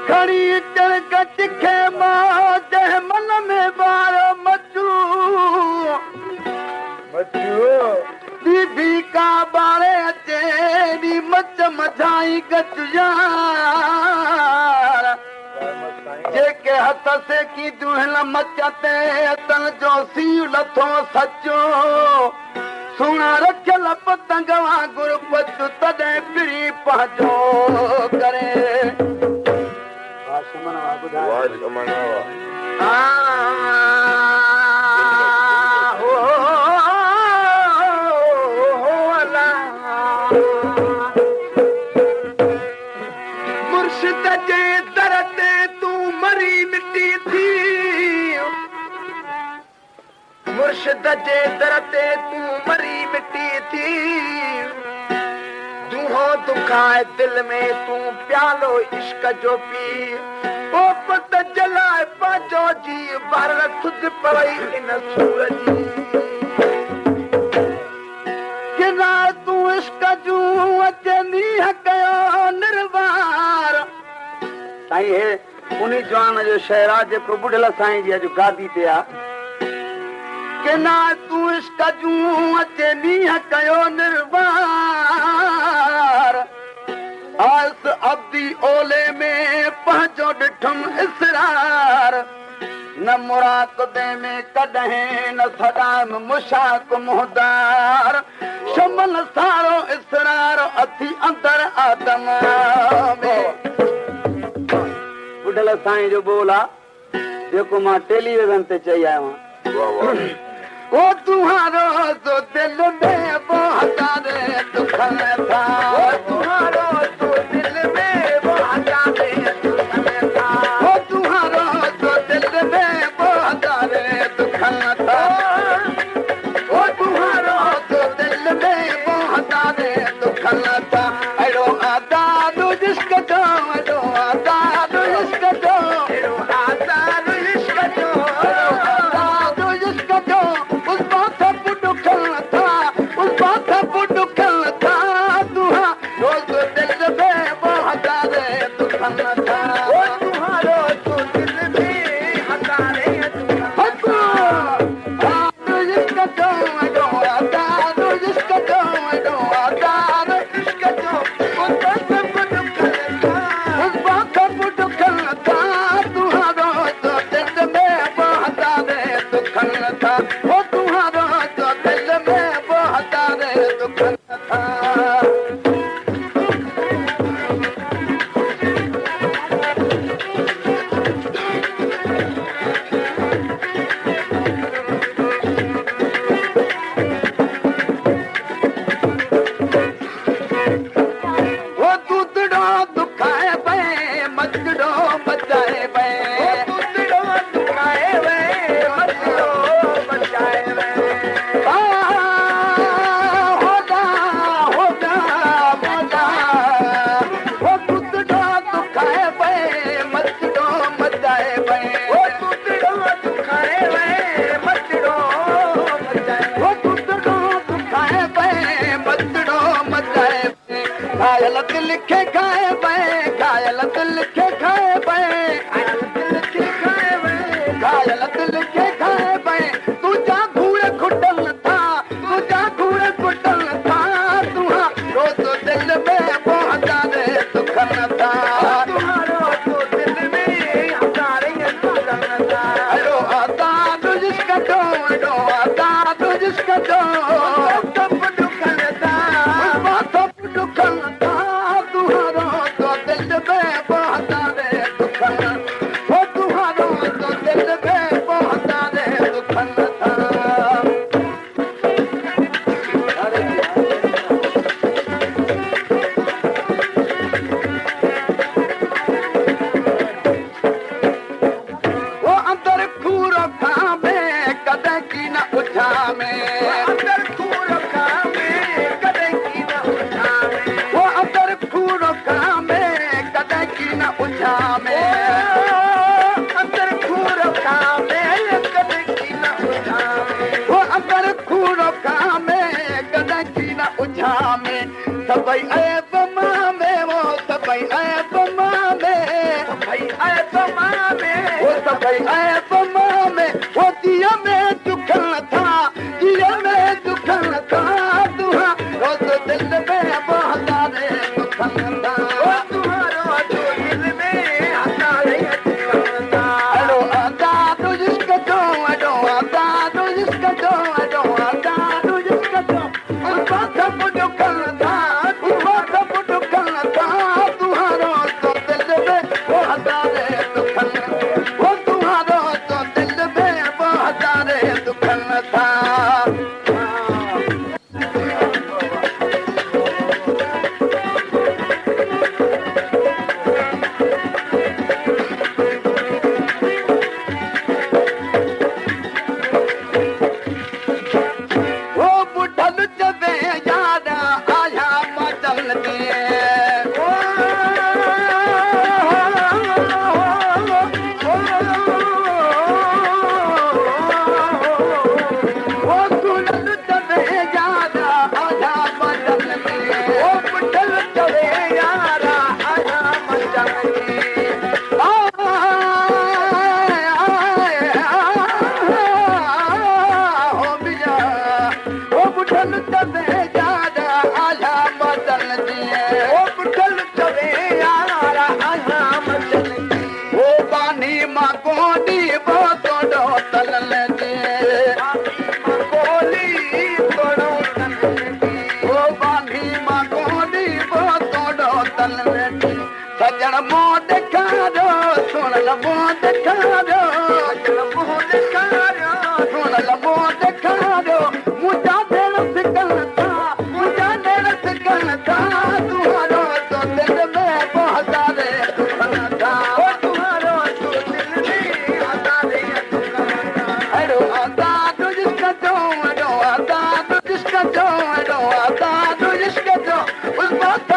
खड़ी चढ़ तिखे मां जंहिं मन में ॿार मचू बीबी का ॿारे अचे नी मच मझाई गच यार जेके हथ से की दुहल मचते तन जो सीउ लथो सचो सुना रखियल पतंग वांगुर पचु तॾहिं पिरी पंहिंजो करे मुर्शिद जे दर ते तूं मरी मिटी थी मुर्शिद जे दर ते तूं मरी मिटी थी दूहो दुखाए दिल में तूं प्यालो इश्क जो पी ओ पत जलाए पंहिंजो जी बर थुज पवई इन सूरज किना तूं इश्क जूं अचंदी कयो निर्वार साईं हे उन जवान जो शहरा जेको बुढ़ल साईं जी अॼु गादी ते आहे किना तूं इश्क जूं अचंदी कयो निर्वार आस अब्दी ओले में पंहिंजो ॾिठुम इसरार न मुराक़बे में कॾहिं न सदाम मुशाक मुहदार शमल सारो इसरार अथी अंदर आदम में बुढ़ल साईं जो बोल आहे जेको मां टेलीविज़न ते चई आयो आहियां ओ तुम्हारो तो दिल में बहादे दुखन था ओ तुम्हारो तो दिल में बहादे दुखन था ओ तुम्हारो तो दिल में बहादे दुखन था ओ तुम्हारो तो दिल में बहादे दुखन था अड़ो आदाद जिसक जो अड़ो आदाद जिसक जो अड़ो आदाद जिसक जो आदाद जिसक जो उस बात पुटु खल था उस बात पुटु खल था तुहा रोज दिल में बहादे दुखन था ओ तुम्हारो तो दिल में हजारे दुखन था आदाद जिसक जो अड़ो आदाद जिसक जो अड़ो आदाद जिसक जो उस बात पुटु खल था उस बात पुटु खल था तुम्हारो तो दिल में बहादे दुखन था ओ तुम्हारो तो दिल में बहादे दुखन था वो दूधड़ो दुखाए बे मचड़ो बचाए बे वो दूधड़ो दुखाए बे मचड़ो बचाए बे होगा होगा मोगा वो दूधड़ो दुखाए बे मचड़ो बचाए बे वो दूधड़ो दुखाए बे मचड़ो बचाए वो दूधड़ो दुखाए बे मचड़ो बचाए बे घायल दिल खे खाए बे घायल दिल खे खाए बे घायल दिल खे खाए बे घायल दिल खे खाए बे तुझा घूड़े खुटल था तुझा घूड़े खुटल था तुहा रोज दिल में बहादे दुखन था तुम्हारो तो दिल में हजारे दुखन था अड़ो आदाद जिसका जो अड़ो आदाद जिसका जो सब दुखन था सब दुखन था तुम्हारो तो दिल में बहादे दुखन ओ तुम्हारो तो दिल में बहादे दुखन था अरे वो अंदर खूर खामे कदे की न उठा में अंदर खूर खामे कदे की न उठा में वो अंदर खूर खामे कदे की न उठा में अंदर खूर खामे कदे की न उठा में वो अंदर खूर खामे कदे की न उठा में सभई ऐब कई ऐप मां में वो दिया में दुखन था दिया में दुखन था तुहा रोज दिल में बहता रे दुखन था वो तुम्हारो दिल में हंसा रे दुखन था अडो आता तो जिसका तो अडो आता तो जिसका तो अडो आता तो जिसका तो उस बात को दुखन था उस बात को दुखन था तुम्हारो तो दिल में बहता रे दुखन वो तुम्हारो तो दिल में बहता रे दुखन था वो बुढ़ल जबे याद आया मचल दिए वो सुनल जबे याद आया मचल दिए वो बुढ़ल जबे याद आया मचल दिए हो बिया वो बुढ़ल जबे याद आया मचल दिए वो बुढ़ल जबे याद आया मचल दिए वो बानी मां कोडी वो तोड़ो तलल दिए कोली तोड़ो तलल दिए वो बानी मां कोडी वो तोड़ो तलल दिए सजण मोह ॾेखारियो सुणल मोह ॾेखारियो सजण मोह ॾेखारियो सुणल मोह ॾेखारियो मुंहिंजा भेण सिकल था मुंहिंजा भेण सिकल था तुम्हारो तो दिल में बहता रे दुखन था ओ तुम्हारो तो दिल में बहता रे दुखन था अडो आता तो जिसका जो अडो आता तो जिसका जो अडो आता तो जिसका जो उस बात